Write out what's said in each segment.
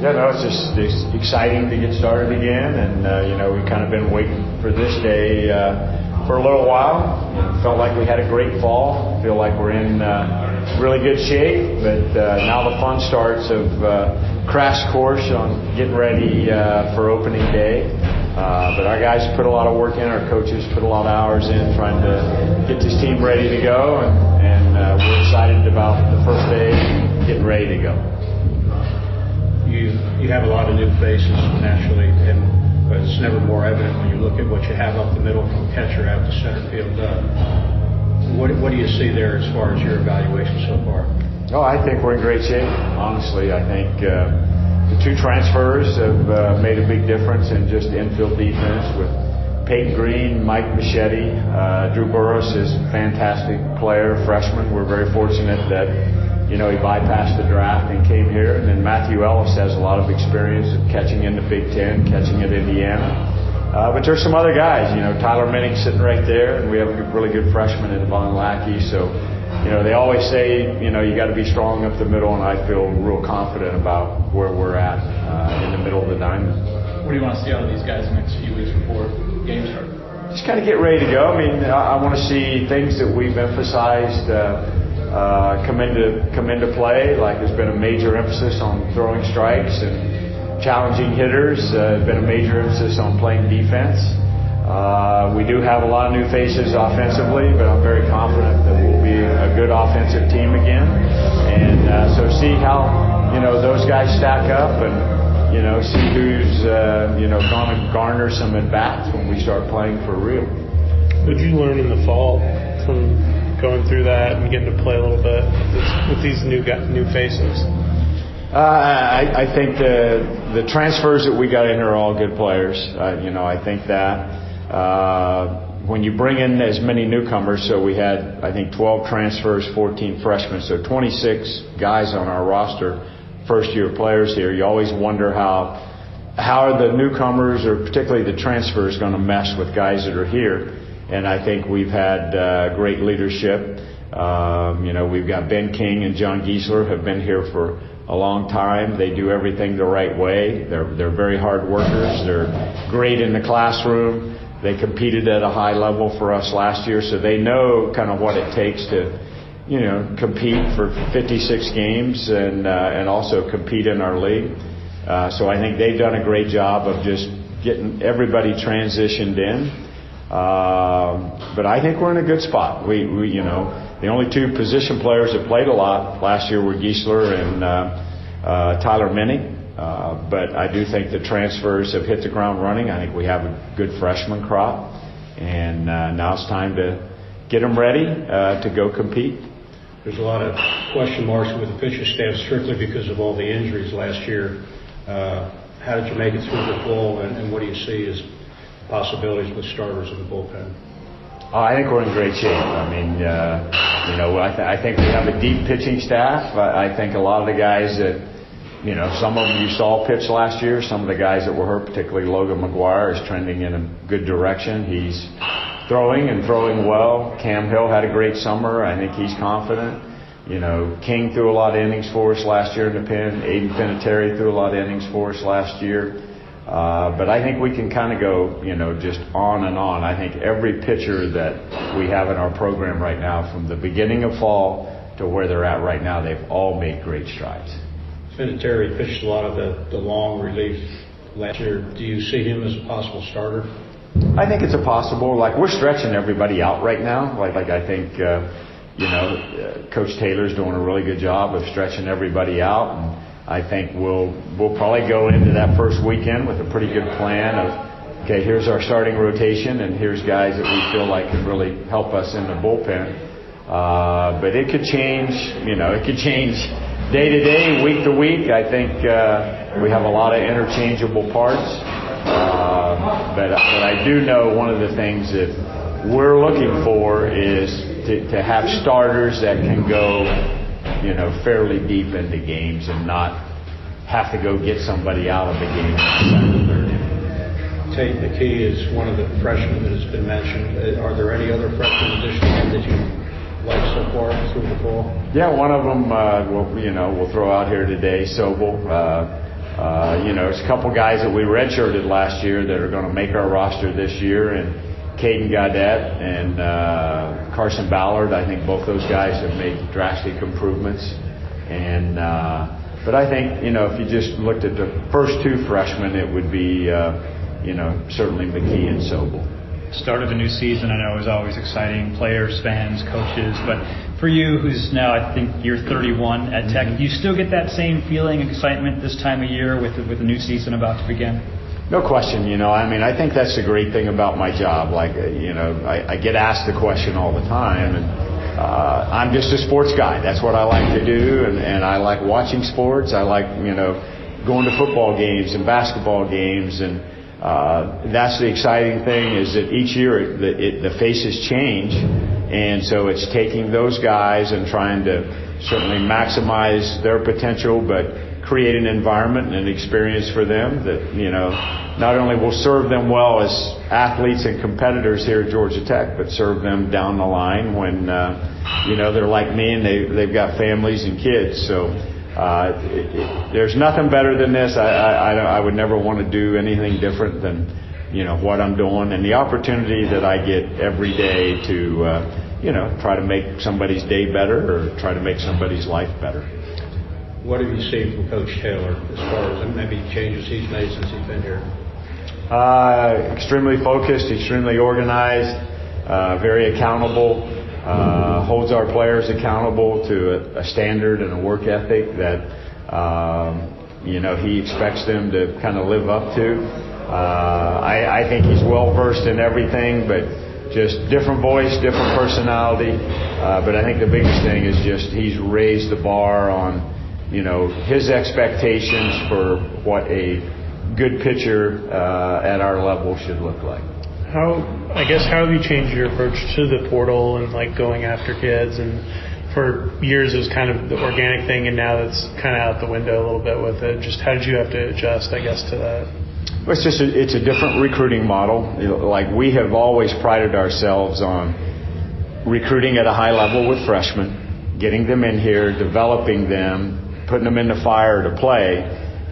Yeah, no, it's exciting to get started again, and we've kind of been waiting for this day for a little while. Felt like we had a great fall. Feel like we're in really good shape, but now the fun starts of crash course on getting ready for opening day. But our guys put a lot of work in. Our coaches put a lot of hours in trying to get this team ready to go, and we're excited about the first day getting ready to go. You have a lot of new faces naturally, but it's never more evident when you look at what you have up the middle from catcher out to center field. What do you see there as far as your evaluation so far? Oh, I think we're in great shape. Honestly, I think the two transfers have made a big difference in just infield defense with Peyton Green, Mike Machete. Drew Burrus is a fantastic player, freshman. We're very fortunate that he bypassed the draft and came here. And then Matthew Ellis has a lot of experience of catching in the Big Ten, catching at Indiana. But there's some other guys. Tyler Minnick sitting right there, and we have a really good freshman in Von Lackey. So, they always say, you got to be strong up the middle, and I feel real confident about where we're at in the middle of the diamond. What do you want to see out of these guys the next few weeks before game start? Just kind of get ready to go. I mean, I want to see things that we've emphasized come into play. Like there's been a major emphasis on throwing strikes and challenging hitters. There's been a major emphasis on playing defense. We do have a lot of new faces offensively, but I'm very confident that we'll be a good offensive team again. And so see how those guys stack up, and see who's going to garner some at bats when we start playing for real. What did you learn in the fall from going through that and getting to play a little bit with these new faces? I think the transfers that we got in here are all good players. I think that when you bring in as many newcomers, so we had, I think, 12 transfers, 14 freshmen, so 26 guys on our roster, first-year players here. You always wonder how are the newcomers, or particularly the transfers, going to mesh with guys that are here. And I think we've had great leadership. We've got Ben King and John Giesler have been here for a long time. They do everything the right way. They're very hard workers. They're great in the classroom. They competed at a high level for us last year, so they know kind of what it takes to, compete for 56 games and also compete in our league. So I think they've done a great job of just getting everybody transitioned in. But I think we're in a good spot. We the only two position players that played a lot last year were Giesler and Tyler Minnick. But I do think the transfers have hit the ground running. I think we have a good freshman crop, and now it's time to get them ready to go compete. There's a lot of question marks with the pitcher staff strictly because of all the injuries last year. How did you make it through the fall, and what do you see as possibilities with starters in the bullpen? I think we're in great shape. I mean, I think we have a deep pitching staff. I think a lot of the guys that, some of them you saw pitch last year. Some of the guys that were hurt, particularly Logan McGuire, is trending in a good direction. He's throwing well. Cam Hill had a great summer. I think he's confident. King threw a lot of innings for us last year in the pen. Aiden Vinatieri threw a lot of innings for us last year. But I think we can kind of go, just on and on. I think every pitcher that we have in our program right now, from the beginning of fall to where they're at right now, they've all made great strides. Vinatieri pitched a lot of the long relief last year. Do you see him as a possible starter? I think it's a possible. Like, we're stretching everybody out right now. Like I think, Coach Taylor's doing a really good job of stretching everybody out, and I think we'll probably go into that first weekend with a pretty good plan of, okay, here's our starting rotation, and here's guys that we feel like can really help us in the bullpen. But it could change. It could change day to day, week to week. I think we have a lot of interchangeable parts. But I do know one of the things that we're looking for is to have starters that can go, fairly deep into games and not have to go get somebody out of the game in the second, third inning. Tate McKee is one of the freshmen that has been mentioned. Are there any other freshmen additionally that you like so far through the fall? Yeah, one of them we'll throw out here today, Sobel. There's a couple guys that we redshirted last year that are going to make our roster this year, and Caden Gaudette and Carson Ballard. I think both those guys have made drastic improvements. And but I think, if you just looked at the first two freshmen, it would be, certainly McKee and Sobel. Start of a new season, I know, is always exciting. Players, fans, coaches. But for you, who's now, I think, you're 31 at Tech, do you still get that same feeling, excitement this time of year with the new season about to begin? No question. I think that's the great thing about my job. I get asked the question all the time, and I'm just a sports guy. That's what I like to do, and I like watching sports. I like, going to football games and basketball games, and that's the exciting thing, is that each year the faces change, and so it's taking those guys and trying to certainly maximize their potential, but create an environment and an experience for them that, not only will serve them well as athletes and competitors here at Georgia Tech, but serve them down the line when, they're like me and they've got families and kids. So there's nothing better than this. I would never want to do anything different than, what I'm doing, and the opportunity that I get every day to, try to make somebody's day better or try to make somebody's life better. What have you seen from Coach Taylor as far as maybe changes he's made since he's been here? Extremely focused, extremely organized, very accountable, holds our players accountable to a standard and a work ethic that, he expects them to kind of live up to. I think he's well versed in everything, but just different voice, different personality. But I think the biggest thing is just he's raised the bar on his expectations for what a good pitcher at our level should look like. How have you changed your approach to the portal and going after kids? And for years it was kind of the organic thing, and now that's kind of out the window a little bit with it. Just how did you have to adjust, to that? Well, it's a different recruiting model. We have always prided ourselves on recruiting at a high level with freshmen, getting them in here, developing them, putting them in the fire to play,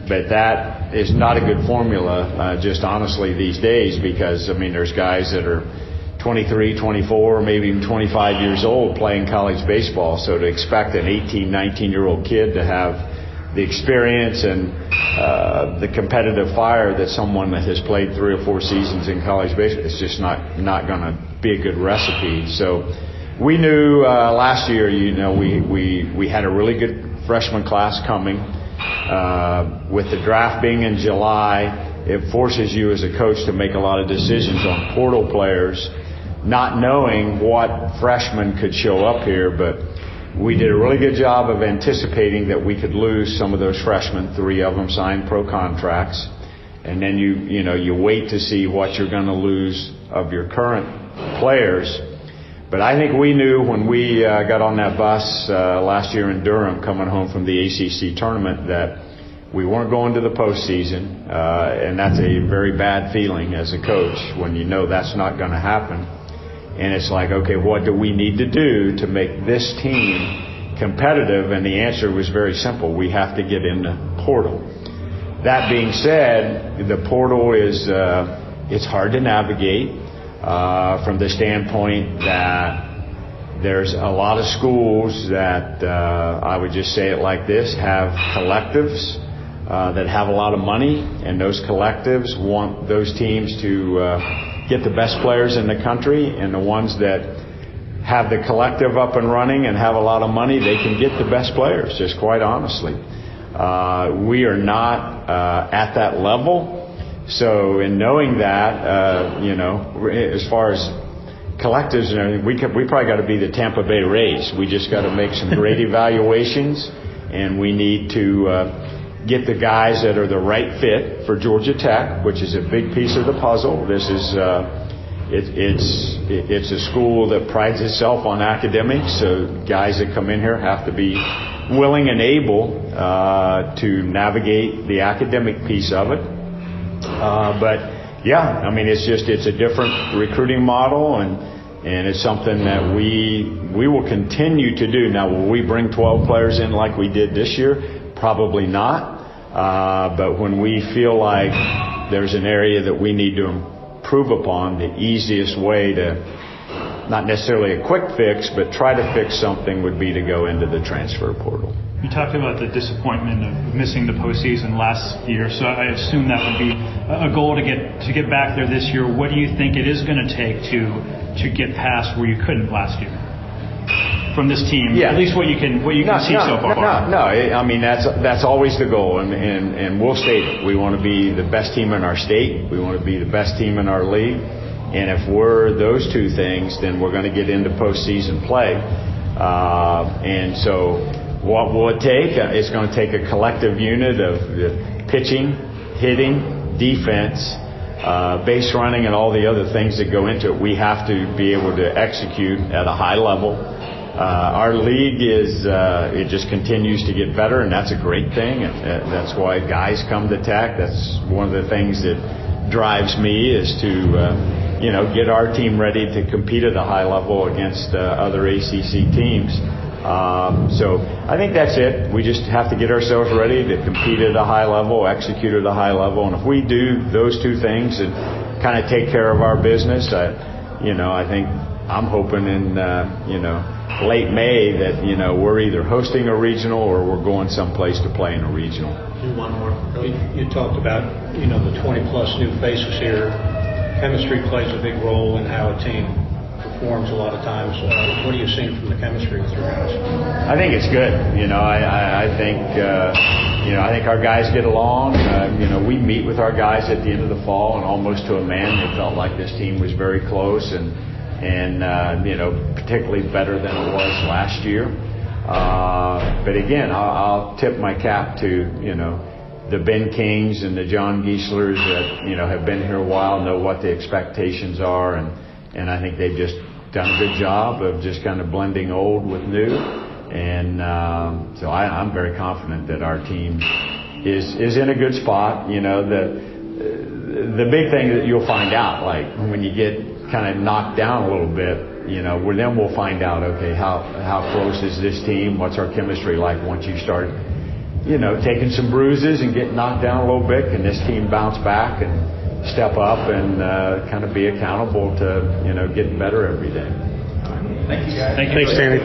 but that is not a good formula, just honestly these days, because, there's guys that are 23, 24, maybe even 25 years old playing college baseball, so to expect an 18, 19-year-old kid to have the experience and the competitive fire that someone that has played 3 or 4 seasons in college baseball, it's just not going to be a good recipe. So we knew last year, we had a really good freshman class coming. With the draft being in July, it forces you as a coach to make a lot of decisions on portal players, not knowing what freshmen could show up here. But we did a really good job of anticipating that we could lose some of those freshmen. 3 of them signed pro contracts, and then you wait to see what you're going to lose of your current players. But I think we knew when we got on that bus last year in Durham coming home from the ACC tournament that we weren't going to the postseason, and that's a very bad feeling as a coach when you know that's not going to happen. And it's like, okay, what do we need to do to make this team competitive? And the answer was very simple. We have to get in the portal. That being said, the portal is it's hard to navigate. From the standpoint that there's a lot of schools that, I would just say it like this, have collectives that have a lot of money, and those collectives want those teams to get the best players in the country, and the ones that have the collective up and running and have a lot of money, they can get the best players, just quite honestly. We are not at that level. So in knowing that, as far as collectives and everything, we probably got to be the Tampa Bay Rays. We just got to make some great evaluations, and we need to get the guys that are the right fit for Georgia Tech, which is a big piece of the puzzle. This is it's a school that prides itself on academics, so guys that come in here have to be willing and able to navigate the academic piece of it. But yeah, it's a different recruiting model, and it's something that we will continue to do. Now, will we bring 12 players in like we did this year? Probably not. But when we feel like there's an area that we need to improve upon, the easiest way to, not necessarily a quick fix, but try to fix something would be to go into the transfer portal. You talked about the disappointment of missing the postseason last year, so I assume that would be a goal to get back there this year. What do you think it is going to take to get past where you couldn't last year from this team? Yeah. At least what you can see so far. No. I mean, that's always the goal, and we'll state it. We want to be the best team in our state. We want to be the best team in our league. And if we're those two things, then we're going to get into postseason play. And so what will it take? It's going to take a collective unit of pitching, hitting, defense, base running, and all the other things that go into it. We have to be able to execute at a high level. Our league it just continues to get better, and that's a great thing. That's why guys come to Tech. That's one of the things that drives me, is to get our team ready to compete at a high level against other ACC teams. So I think that's it. We just have to get ourselves ready to compete at a high level, execute at a high level, and if we do those two things and kind of take care of our business, I think I'm hoping in late May that we're either hosting a regional or we're going someplace to play in a regional. One more. You talked about the 20+ new faces here. Chemistry plays a big role in how a team performs a lot of times. What are you seeing from the chemistry with your guys? I think it's good. I think our guys get along. We meet with our guys at the end of the fall, and almost to a man, they felt like this team was very close and particularly better than it was last year. But again, I'll tip my cap to the Ben Kings and the John Gieslers that have been here a while, know what the expectations are, and I think they've just done a good job of just kind of blending old with new, and so I'm very confident that our team is in a good spot. The big thing that you'll find out, like when you get kind of knocked down a little bit, then we'll find out, okay, how close is this team? What's our chemistry like once you start taking some bruises and get knocked down a little bit? Can this team bounce back and step up and kind of be accountable to getting better every day? Thank you, guys. Thanks, Danny.